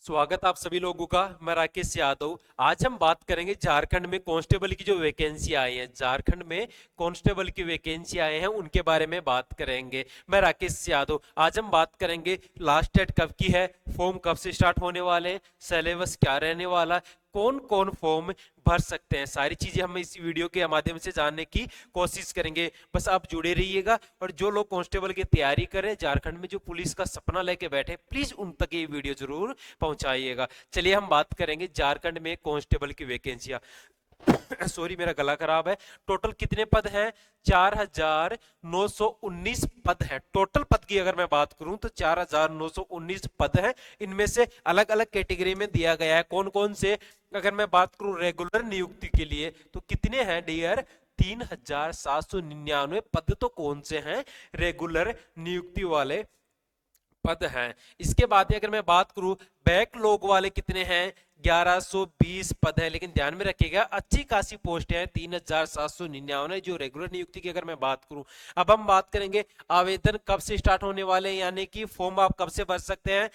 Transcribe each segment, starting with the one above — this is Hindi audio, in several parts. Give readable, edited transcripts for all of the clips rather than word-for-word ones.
स्वागत आप सभी लोगों का। मैं राकेश यादव। आज हम बात करेंगे झारखंड में कांस्टेबल की जो वैकेंसी आई है। झारखंड में कांस्टेबल की वैकेंसी आए हैं उनके बारे में बात करेंगे। मैं राकेश यादव। आज हम बात करेंगे लास्ट डेट कब की है, फॉर्म कब से स्टार्ट होने वाले हैं, सिलेबस क्या रहने वाला है, कौन कौन फॉर्म भर सकते हैं, सारी चीजें हम इस वीडियो के माध्यम से जानने की कोशिश करेंगे। बस आप जुड़े रहिएगा। और जो लोग कांस्टेबल की तैयारी करें, झारखंड में जो पुलिस का सपना लेके बैठे, प्लीज उन तक ये वीडियो जरूर पहुंचाइएगा। चलिए हम बात करेंगे झारखंड में कांस्टेबल की वैकेंसियां। सॉरी, मेरा गला खराब है। टोटल कितने पद हैं? 4919 पद हैं। टोटल पद की अगर मैं बात करूं तो 4919 पद हैं। इनमें से अलग अलग कैटेगरी में दिया गया है। कौन कौन से? अगर मैं बात करूं रेगुलर नियुक्ति के लिए तो कितने हैं डियर? 3799 पद तो कौन से हैं? रेगुलर नियुक्ति वाले पद हैं। इसके बाद अगर मैं बात करूं बैकलॉग वाले कितने हैं? 1120 पद है। लेकिन ध्यान में रखिएगा अच्छी खासी पोस्ट है 3799 जो रेगुलर नियुक्ति की अगर मैं बात करूं। अब हम बात करेंगे आवेदन कब से स्टार्ट होने वाले हैं, यानी कि फॉर्म आप कब से भर सकते हैं।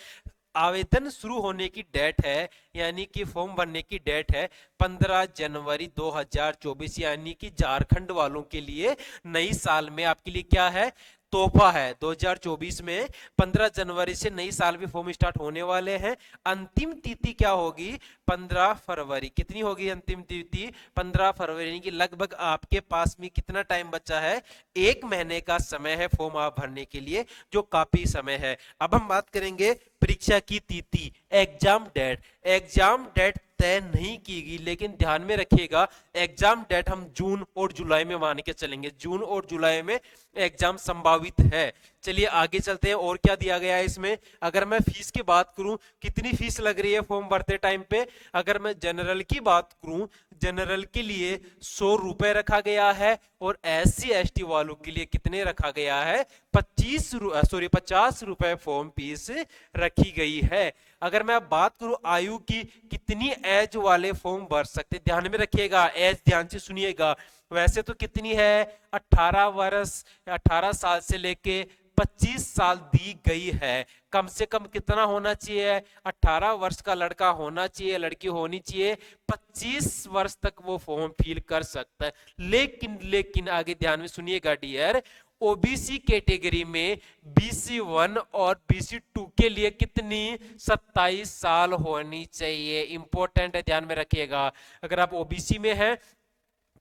आवेदन शुरू होने की डेट है, यानी कि फॉर्म भरने की डेट है 15 जनवरी 2024, यानी कि झारखंड वालों के लिए नई साल में आपके लिए क्या है? तोहफा है। 2024 में 15 जनवरी से नई साल में फॉर्म स्टार्ट होने वाले हैं। अंतिम तिथि क्या होगी? 15 फरवरी। कितनी होगी अंतिम तिथि? 15 फरवरी। यानी कि लगभग आपके पास में कितना टाइम बचा है? 1 महीने का समय है फॉर्म आप भरने के लिए, जो काफी समय है। अब हम बात करेंगे परीक्षा की तिथि, एग्जाम डेट। एग्जाम डेट तय नहीं की गई, लेकिन ध्यान में रखिएगा एग्जाम डेट हम जून और जुलाई में मान के चलेंगे। जून और जुलाई में एग्जाम संभावित है। चलिए आगे चलते हैं और क्या दिया गया है इसमें। अगर मैं फीस की बात करूं, कितनी फीस लग रही है फॉर्म भरते टाइम पे? अगर मैं जनरल की बात करूं, जनरल के लिए 100 रुपए रखा गया है। और SC ST वालों के लिए कितने रखा गया है? 50 रुपए फॉर्म फीस रखी गई है। अगर मैं बात करूं आयु की, कितनी एज वाले फॉर्म भर सकते? ध्यान में रखिएगा, एज ध्यान से सुनिएगा। वैसे तो कितनी है? 18 वर्ष, 18 साल से लेके 25 साल दी गई है। कम से कम कितना होना चाहिए? 18 वर्ष का लड़का होना चाहिए, लड़की होनी चाहिए। 25 वर्ष तक वो फॉर्म फिल कर सकता है। लेकिन आगे ध्यान में सुनिएगा डियर, ओबीसी कैटेगरी में BC1 और BC2 के लिए कितनी? 27 साल होनी चाहिए। इंपॉर्टेंट है, ध्यान में रखिएगा। अगर आप ओबीसी में हैं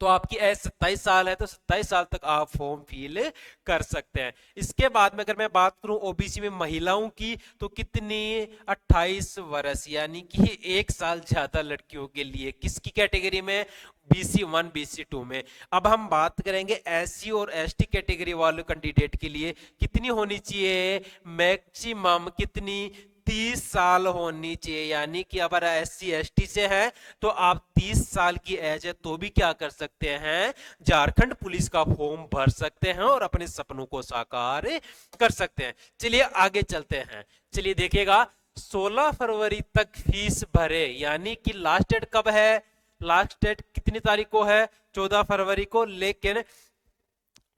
तो आपकी एज 27 साल है, तो 27 साल तक आप फॉर्म फिल कर सकते हैं। इसके बाद में अगर मैं बात करूं ओबीसी में महिलाओं की, तो कितनी? 28 वर्ष, यानी कि 1 साल ज्यादा लड़कियों के लिए। किसकी कैटेगरी में? BC1 BC2 में। अब हम बात करेंगे SC और ST कैटेगरी वाले कैंडिडेट के लिए कितनी होनी चाहिए? मैक्सिमम कितनी? 30 साल होनी चाहिए। यानी कि अगर SC ST से है तो आप 30 साल की एज है तो भी क्या कर सकते हैं? झारखंड पुलिस का फॉर्म भर सकते हैं और अपने सपनों को साकार कर सकते हैं। चलिए आगे चलते हैं। चलिए देखिएगा 16 फरवरी तक फीस भरे, यानी कि लास्ट डेट कब है? लास्ट डेट कितनी तारीख को है? 14 फरवरी को। लेकिन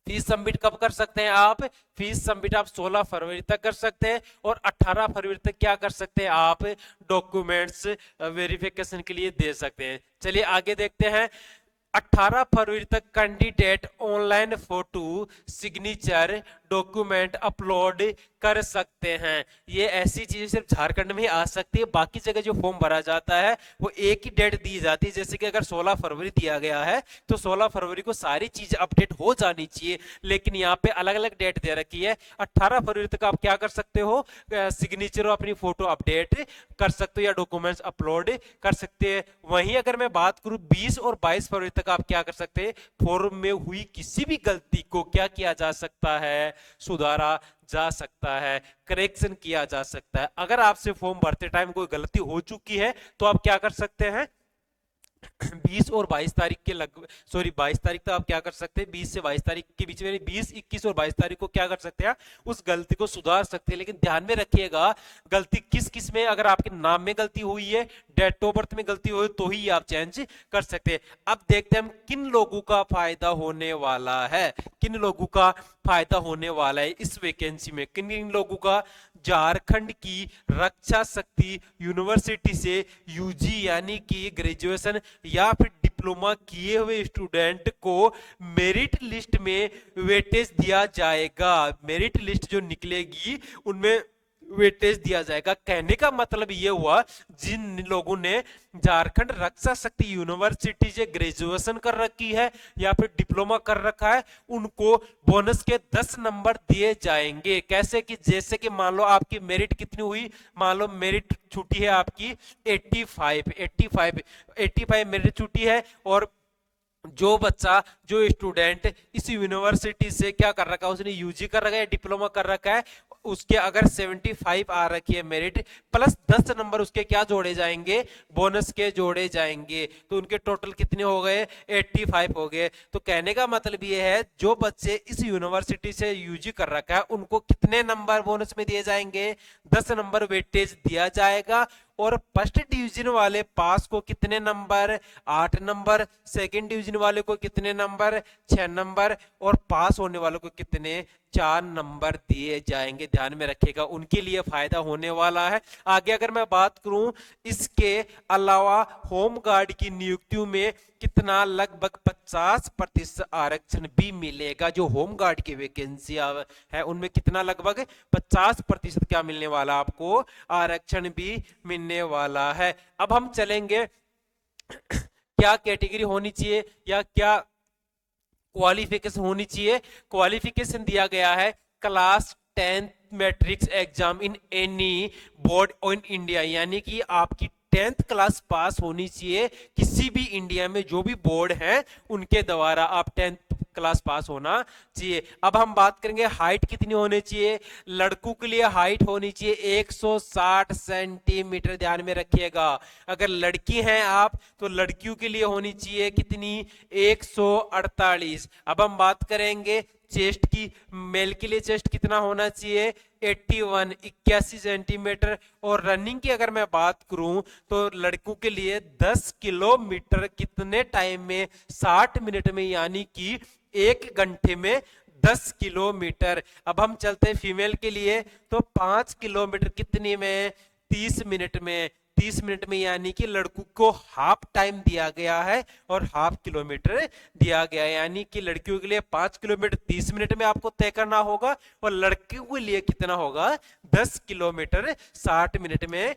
फीस सबमिट कब कर सकते हैं आप? फीस सबमिट आप 16 फरवरी तक कर सकते हैं। और 18 फरवरी तक क्या कर सकते हैं आप? डॉक्यूमेंट्स वेरिफिकेशन के लिए दे सकते हैं। चलिए आगे देखते हैं। 18 फरवरी तक candidate online photo signature document upload कर सकते हैं। ये ऐसी चीजें सिर्फ झारखंड में ही आ सकती है। बाकी जगह जो फॉर्म भरा जाता है वो एक ही डेट दी जाती है। जैसे कि अगर 16 फरवरी दिया गया है तो 16 फरवरी को सारी चीजें अपडेट हो जानी चाहिए। लेकिन यहाँ पे अलग अलग डेट दे रखी है। 18 फरवरी तक आप क्या कर सकते हो? सिग्नेचर और अपनी फोटो अपडेट कर सकते हो या डॉक्यूमेंट्स अपलोड कर सकते हैं। वहीं अगर मैं बात करूं 20 और 22 फरवरी तक आप क्या कर सकते हैं? फॉर्म में हुई किसी भी गलती को क्या किया जा सकता है? सुधारा जा सकता है, करेक्शन किया जा सकता है। अगर आपसे फॉर्म भरते टाइम कोई गलती हो चुकी है तो आप क्या कर सकते हैं? 20 और 22 तारीख के 22 तारीख तक आप क्या कर सकते हैं? 20 से 22 तारीख के बीच में 20, 21 और 22 तारीख को क्या कर सकते हैं? उस गलती को सुधार सकते हैं। लेकिन ध्यान में रखिएगा गलती किस किस में? अगर आपके नाम में गलती हुई है, डेट ऑफ बर्थ में गलती हुई तो ही आप चेंज कर सकते हैं। अब देखते हैं हम किन लोगों का फायदा होने वाला है। किन लोगों का फायदा होने वाला है इस वैकेंसी में। किन किन लोगों का? झारखंड की रक्षा शक्ति यूनिवर्सिटी से यूजी यानी कि ग्रेजुएशन या फिर डिप्लोमा किए हुए स्टूडेंट को मेरिट लिस्ट में वेटेज दिया जाएगा। मेरिट लिस्ट जो निकलेगी उनमें वेटेज दिया जाएगा। कहने का मतलब ये हुआ, जिन लोगों ने झारखंड रक्षा शक्ति यूनिवर्सिटी से ग्रेजुएशन कर रखी है या फिर डिप्लोमा कर रखा है, उनको बोनस के 10 नंबर दिए जाएंगे। कैसे कि जैसे कि मान लो आपकी मेरिट कितनी हुई, मान लो मेरिट छुट्टी है आपकी 85 मेरिट छुट्टी है, और जो बच्चा, जो स्टूडेंट इस यूनिवर्सिटी से क्या कर रखा है, उसने यूजी कर रखा है, डिप्लोमा कर रखा है, उसके अगर 75 आ रखी है मेरिट, प्लस 10 नंबर उसके क्या जोड़े जाएंगे? बोनस के जोड़े जाएंगे। तो उनके टोटल कितने हो गए? 85 हो गए। तो कहने का मतलब ये है, जो बच्चे इस यूनिवर्सिटी से यूजी कर रखा है उनको कितने नंबर बोनस में दिए जाएंगे? 10 नंबर वेटेज दिया जाएगा। और फर्स्ट डिवीजन वाले पास को कितने नंबर? 8 नंबर। सेकंड डिवीजन वाले को कितने नंबर? 6 नंबर। और पास होने वालों को कितने? 4 नंबर दिए जाएंगे। ध्यान में रखिएगा, उनके लिए फायदा होने वाला है। आगे अगर मैं बात करूं, इसके अलावा होम गार्ड की नियुक्तियों में कितना? लगभग 50% आरक्षण भी मिलेगा। जो होम गार्ड की वैकेंसी है उनमें कितना? लगभग 50% क्या मिलने वाला आपको? आरक्षण भी मिलने वाला है। अब हम चलेंगे क्या कैटेगरी होनी चाहिए या क्या क्वालिफिकेशन होनी चाहिए। क्वालिफिकेशन दिया गया है class 10th matrix exam in any board in India, यानी कि आपकी 10th क्लास पास होनी चाहिए किसी भी इंडिया में जो भी बोर्ड है उनके द्वारा, आप 10th क्लास पास होना चाहिए। अब हम बात करेंगे हाइट कितनी होनी चाहिए। लड़कों के लिए हाइट होनी चाहिए 160 सेंटीमीटर। ध्यान में रखिएगा। अगर लड़की हैं आप तो लड़कियों के लिए होनी चाहिए कितनी? 148। अब हम बात करेंगे चेस्ट की। मेल के लिए चेस्ट कितना होना चाहिए? 81 सेंटीमीटर। और रनिंग की अगर मैं बात करूं तो लड़कों के लिए 10 किलोमीटर कितने टाइम में? 60 मिनट में, यानी कि 1 घंटे में 10 किलोमीटर। अब हम चलते हैं फीमेल के लिए, तो 5 किलोमीटर कितने में? 30 मिनट में। 30 मिनट में, यानी कि लड़कों को हाफ टाइम दिया गया है और हाफ किलोमीटर दिया गया है, यानी कि लड़कियों के लिए 5 किलोमीटर 30 मिनट में आपको तय करना होगा और लड़कियों के लिए कितना होगा? 10 किलोमीटर 60 मिनट में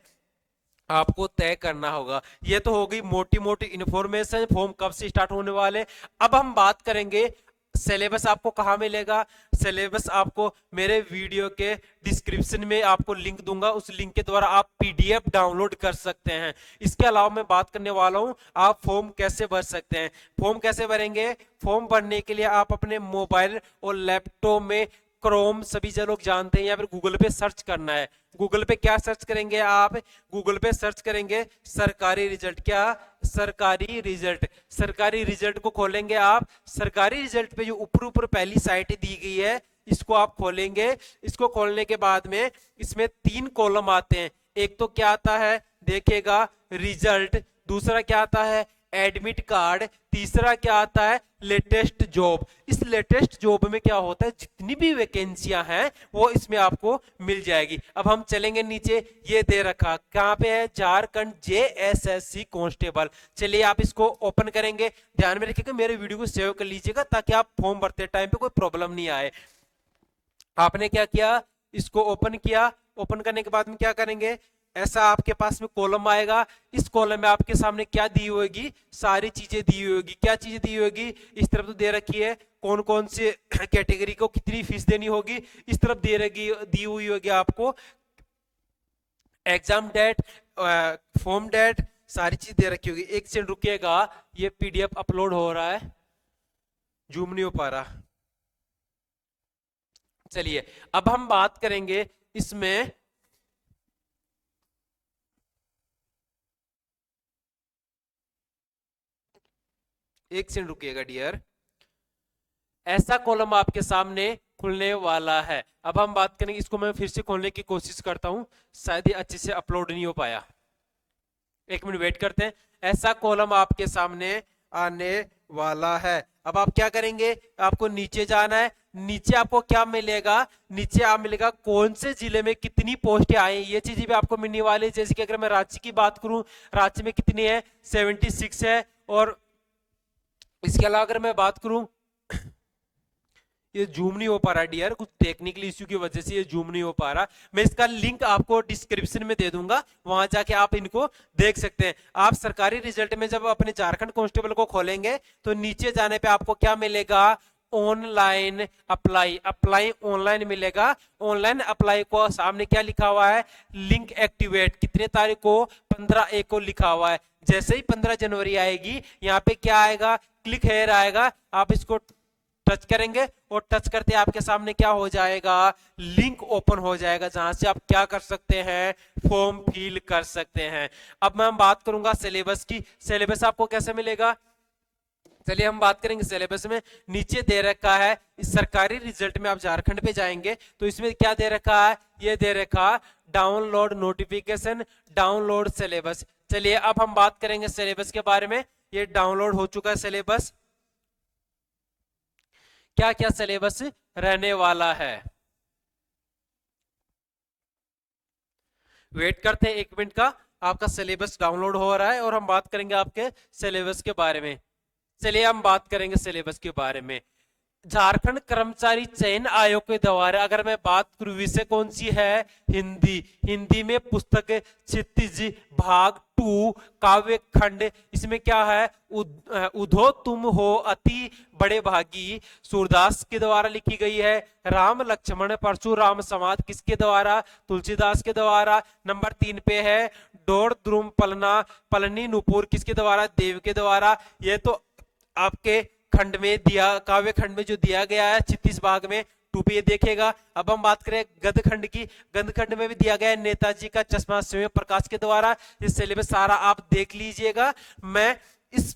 आपको तय करना होगा। ये तो हो गई मोटी मोटी इंफॉर्मेशन, फॉर्म कब से स्टार्ट होने वाले। अब हम बात करेंगे सिलेबस आपको कहां मिलेगा। सिलेबस आपको मेरे वीडियो के डिस्क्रिप्शन में आपको लिंक दूंगा, उस लिंक के द्वारा आप पीडीएफ डाउनलोड कर सकते हैं। इसके अलावा मैं बात करने वाला हूं आप फॉर्म कैसे भर सकते हैं। फॉर्म कैसे भरेंगे? फॉर्म भरने के लिए आप अपने मोबाइल और लैपटॉप में क्रोम, सभी लोग जानते हैं, या फिर गूगल पे सर्च करना है। गूगल पे क्या सर्च करेंगे आप? गूगल पे सर्च करेंगे सरकारी रिजल्ट। क्या? सरकारी रिजल्ट। सरकारी रिजल्ट को खोलेंगे आप। सरकारी रिजल्ट पे जो ऊपर ऊपर पहली साइट दी गई है इसको आप खोलेंगे। इसको खोलने के बाद में इसमें 3 कॉलम आते हैं। एक तो क्या आता है देखिएगा? रिजल्ट। दूसरा क्या आता है? Admit card. तीसरा क्या आता है? Latest job. इस लेटेस्ट जॉब में क्या होता है? जितनी भी वैकेंसियां हैं वो इसमें आपको मिल जाएगी। अब हम चलेंगे नीचे, ये दे रखा कहां पे है? Jharkhand JSSC constable. चलिए आप इसको ओपन करेंगे। ध्यान में रखिएगा, मेरे वीडियो को सेव कर लीजिएगा ताकि आप फॉर्म भरते टाइम पे कोई प्रॉब्लम नहीं आए। आपने क्या किया? इसको ओपन किया। ओपन करने के बाद में क्या करेंगे? ऐसा आपके पास में कॉलम आएगा। इस कॉलम में आपके सामने क्या दी होगी? सारी चीजें दी होगी। क्या चीजें दी होगी? इस तरफ तो दे रखी है कौन कौन से कैटेगरी को कितनी फीस देनी होगी। इस तरफ दी हुई होगी आपको एग्जाम डेट, फॉर्म डेट, सारी चीज दे रखी होगी। एक सेकंड रुकिएगा, ये पीडीएफ अपलोड हो रहा है, जूम नहीं हो पा रहा। चलिए अब हम बात करेंगे इसमें एक सेकंड रुकिएगा डियर। ऐसा कॉलम आपके सामने खुलने वाला है। अब हम बात करेंगे, इसको मैं फिर से खोलने की कोशिश करता हूं, शायद ये अच्छे से अपलोड नहीं हो पाया। 1 मिनट वेट करते हैं। ऐसा कॉलम आपके सामने आने वाला है। अब आप क्या करेंगे? आपको नीचे जाना है। नीचे आपको क्या मिलेगा, नीचे आप मिलेगा कौन से जिले में कितनी पोस्टें आई, ये चीजें भी आपको मिलने वाली है। जैसे कि अगर मैं रांची की बात करूं, रांची में कितनी है, 76 है। और इसके अलावा अगर मैं बात करूं, ये जूम नहीं हो पा रहा डियर, कुछ टेक्निकल इश्यू की वजह से ये जूम नहीं हो पा रहा। मैं इसका लिंक आपको डिस्क्रिप्शन में दे दूंगा, वहां जाके आप इनको देख सकते हैं। आप सरकारी रिजल्ट में जब अपने झारखंड कांस्टेबल को खोलेंगे तो नीचे जाने पे आपको क्या मिलेगा, ऑनलाइन अप्लाई, अप्लाई ऑनलाइन मिलेगा। ऑनलाइन अप्लाई को सामने क्या लिखा हुआ है, लिंक एक्टिवेट, कितने तारीख को, 15/1 को लिखा हुआ है। जैसे ही 15 जनवरी आएगी, यहाँ पे क्या आएगा, क्लिक हेयर आएगा, आप इसको टच करेंगे और टच करते आपके सामने क्या हो जाएगा, लिंक ओपन हो जाएगा, जहां से आप क्या कर सकते हैं, फॉर्म फिल कर सकते हैं। अब मैं बात करूंगा सिलेबस की, सिलेबस आपको कैसे मिलेगा। चलिए हम बात करेंगे सिलेबस में। नीचे दे रखा है, इस सरकारी रिजल्ट में आप झारखंड पे जाएंगे तो इसमें क्या दे रखा है, ये दे रखा डाउनलोड नोटिफिकेशन, डाउनलोड सिलेबस। चलिए अब हम बात करेंगे सिलेबस के बारे में। ये डाउनलोड हो चुका है सिलेबस, क्या क्या सिलेबस रहने वाला है। वेट करते हैं 1 मिनट का, आपका सिलेबस डाउनलोड हो रहा है और हम बात करेंगे आपके सिलेबस के बारे में। चलिए हम बात करेंगे सिलेबस के बारे में। झारखंड कर्मचारी चयन आयोग के द्वारा अगर मैं बात करूं, विषय कौन सी है, हिंदी। हिंदी में पुस्तक क्षितिज भाग 2 काव्य खंड, इसमें क्या है, उधो तुम हो अति बड़े भागी, सूरदास के द्वारा लिखी गई है। राम लक्ष्मण परशुराम संवाद किसके द्वारा, तुलसीदास के द्वारा। नंबर 3 पे है डोर द्रुम पलना पलनी नुपुर, किसके द्वारा, देव के द्वारा। ये तो आपके खंड में दिया, काव्य खंड में जो दिया गया है 36 भाग में 2 पे ये देखेगा। अब हम बात करें गद्य खंड की, गद्य खंड में भी दिया गया है नेताजी का चश्मा स्वयं प्रकाश के द्वारा। ये सिलेबस सारा आप देख लीजिएगा। मैं इस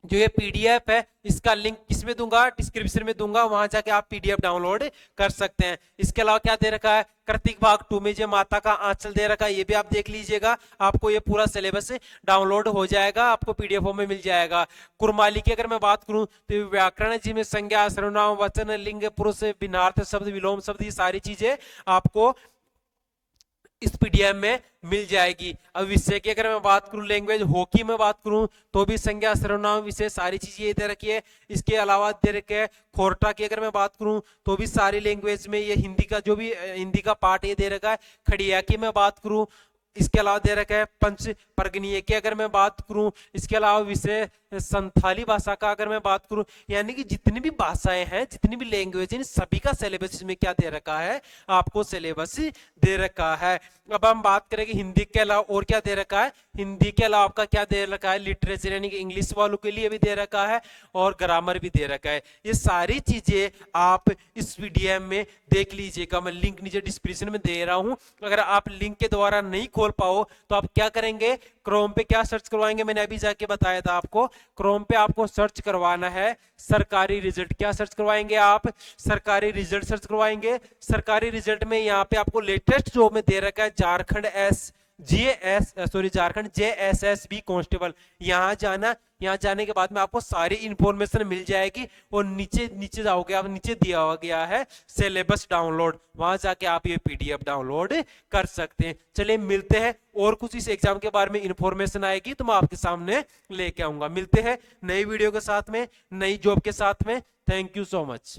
जो ये पीडीएफ है इसका लिंक किसमें दूंगा, डिस्क्रिप्शन में दूंगा, वहां जाके आप पीडीएफ डाउनलोड कर सकते हैं। इसके अलावा क्या दे रखा है, कार्तिक भाग 2 में जो माता का आंचल दे रखा है ये भी आप देख लीजिएगा, आपको ये पूरा सिलेबस डाउनलोड हो जाएगा, आपको पीडीएफ में मिल जाएगा। कुरमाली की अगर मैं बात करूं तो व्याकरण जी में संज्ञा सर्वनाम वचन लिंग पुरुष भिन्नार्थ शब्द विलोम शब्द, ये सारी चीजें आपको इस पीडीएफ में मिल जाएगी। अब विषय की अगर मैं बात करूं, लैंग्वेज हॉकी में बात करूं तो भी संज्ञा सर्वनाम विषय सारी चीजें दे रखी है। इसके अलावा दे रखे है खोरटा की अगर मैं बात करूं तो भी सारी लैंग्वेज में, ये हिंदी का जो भी हिंदी का पार्ट ये दे रखा है। खड़िया की मैं बात करूं, इसके अलावा दे रखा है पंच परगनीय की अगर मैं बात करूं, इसके अलावा विषय संथाली भाषा का अगर मैं बात करूं, यानी कि जितनी भी भाषाएं हैं, जितनी भी लैंग्वेज है, सभी का सिलेबस इसमें क्या दे रखा है, आपको सिलेबस दे रखा है। अब हम बात करेंगे हिंदी के अलावा और क्या दे रखा है। हिंदी के अलावा आपका क्या दे रखा है, लिटरेचर यानी कि इंग्लिश वालों के लिए भी दे रखा है और ग्रामर भी दे रखा है। ये सारी चीजें आप इस पीडीएफ में देख लीजिएगा, मैं लिंक नीचे डिस्क्रिप्शन में दे रहा हूं। अगर आप लिंक के द्वारा नहीं खोल पाओ तो आप क्या करेंगे, क्रोम पे क्या सर्च करवाएंगे, मैंने अभी जाके बताया था आपको। क्रोम पे आपको सर्च करवाना है सरकारी रिजल्ट। क्या सर्च करवाएंगे आप, सरकारी रिजल्ट सर्च करवाएंगे। सरकारी रिजल्ट में यहाँ पे आपको लेटेस्ट जो में दे रखा है झारखंड झारखंड JSSB कांस्टेबल, यहाँ जाना। यहाँ जाने के बाद में आपको सारी इंफॉर्मेशन मिल जाएगी और नीचे नीचे जाओगे आप, नीचे दिया गया है सिलेबस डाउनलोड, वहां जाके आप ये पीडीएफ डाउनलोड कर सकते हैं। चलिए मिलते हैं, और कुछ इस एग्जाम के बारे में इंफॉर्मेशन आएगी तो मैं आपके सामने लेके आऊंगा। मिलते हैं नई वीडियो के साथ में, नई जॉब के साथ में। Thank you so much.